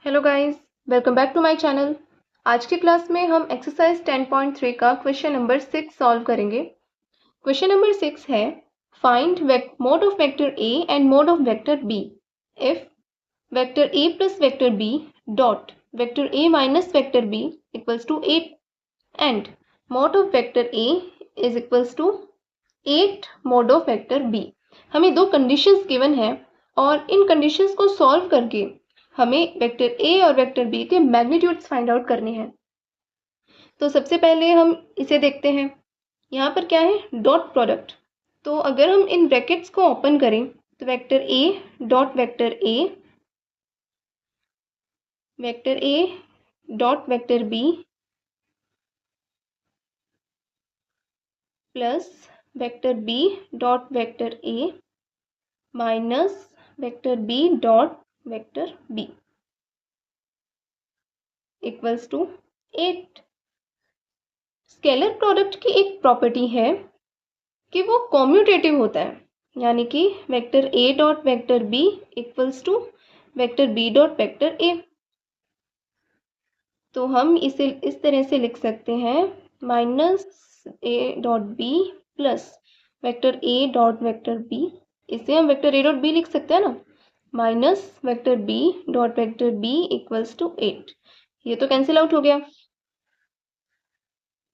Hello guys, welcome back to my channel. आज की class में हम एक्सरसाइज 10.3 का क्वेश्चन नंबर 6 सॉल्व करेंगे। क्वेश्चन नंबर 6 है find mod of vector a and mod of vector b if vector a plus vector b dot vector a minus vector b equals to 8 and mod of vector a is equals to 8 mod of vector b. हमें दो conditions given है और इन conditions को solve करके हमें vector A और vector B के magnitudes find out करने हैं। तो सबसे पहले हम इसे देखते हैं। यहाँ पर क्या है, डॉट प्रोडक्ट। तो अगर हम इन ब्रैकेट्स को ओपन करें तो vector a dot vector a dot vector b plus vector b dot vector a minus vector b dot vector b equals to 8। Scalar product की एक प्रॉपर्टी है कि वो कॉम्यूटेटिव होता है, यानी कि vector a dot vector b equals to vector b dot vector a. तो हम इसे इस तरह से लिख सकते हैं minus a dot b plus vector a dot vector b. इसे हम वेक्टर ए डॉट बी लिख सकते हैं ना, minus vector b dot vector b equals to 8। ये तो कैंसिल आउट हो गया।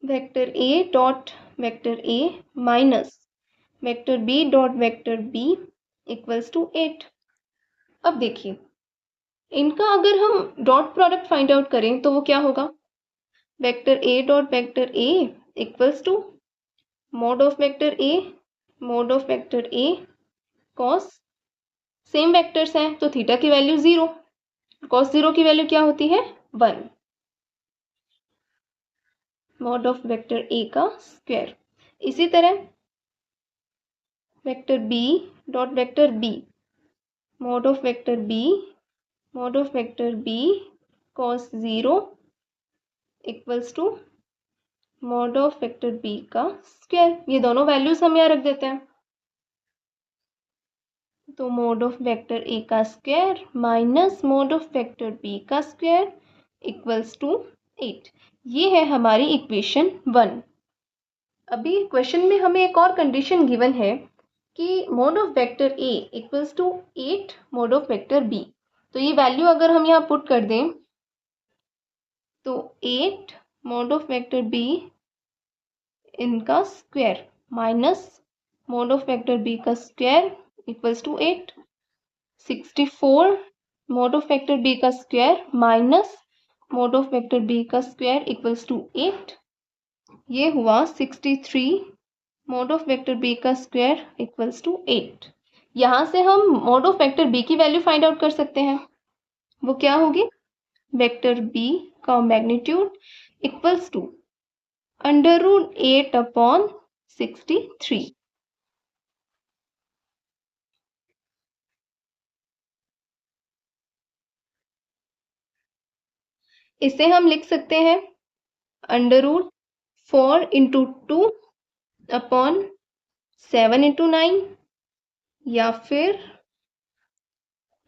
Vector a dot vector a minus vector b dot vector b equals to 8। अब देखिए, इनका अगर हम डॉट प्रोडक्ट फाइंड आउट करें तो वो क्या होगा, vector a dot vector a equals to mod of vector a cos, same vectors हैं तो थीटा की वैल्यू 0, कॉस 0 की वैल्यू क्या होती है 1, मोड ऑफ वेक्टर ए का स्क्वायर। इसी तरह vector b dot vector B, mod of vector b cos 0 equals to mod of vector B का स्क्वायर। ये दोनों वैल्यूज हम यहाँ रख देते हैं। तो मोड ऑफ वेक्टर ए का square minus mod of vector B का स्क्वायर इक्वल्स टू 8। ये है हमारी इक्वेशन 1। अभी क्वेश्चन में हमें एक और कंडीशन गिवन है कि mod of vector a equals to 8 mod of vector b. तो ये वैल्यू अगर हम यहाँ पुट कर दें तो 8 मोड ऑफ वेक्टर बी इनका square minus mod of vector B का square equals to 8। 64 mod of vector B का square minus mod of vector B का स्क्वायर इक्वल्स टू 8। ये हुआ 63 मोड ऑफ वेक्टर बी का स्क्वायर इक्वल्स टू 8। यहाँ से हम मोड ऑफ वेक्टर बी की वैल्यू फाइंड आउट कर सकते हैं। वो क्या होगी, वेक्टर बी का magnitude equals to under root 8 upon 63। इसे हम लिख सकते हैं under root 4 into 2 upon 7 into 9 या फिर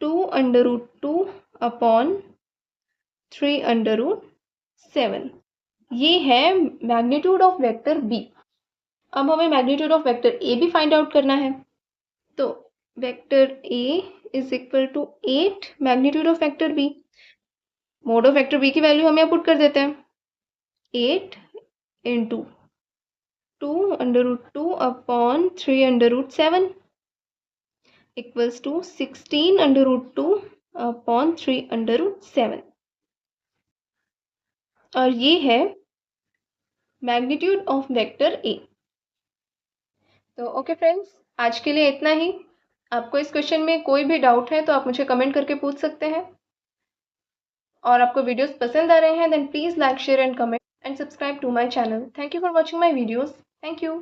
2 under root 2 upon 3 under root 7। ये है मैग्नीट्यूड ऑफ वेक्टर बी। अब हमें मैग्नीट्यूड ऑफ वेक्टर ए भी फाइंड आउट करना है। तो vector a is equal to 8 magnitude of vector B. Mod of vector B की वैल्यू हम यहाँ पुट कर देते हैं 8 into 2 under root 2 upon 3 under root 7 equals to 16 under root 2 upon 3 under root 7। और ये है मैग्नीट्यूड ऑफ वेक्टर ए। तो ओके फ्रेंड्स, आज के लिए इतना ही। आपको इस क्वेश्चन में कोई भी डाउट है तो आप मुझे कमेंट करके पूछ सकते हैं। और आपको वीडियोस पसंद आ रहे हैं then please like share and comment and subscribe to my channel. Thank you for watching my videos. Thank you.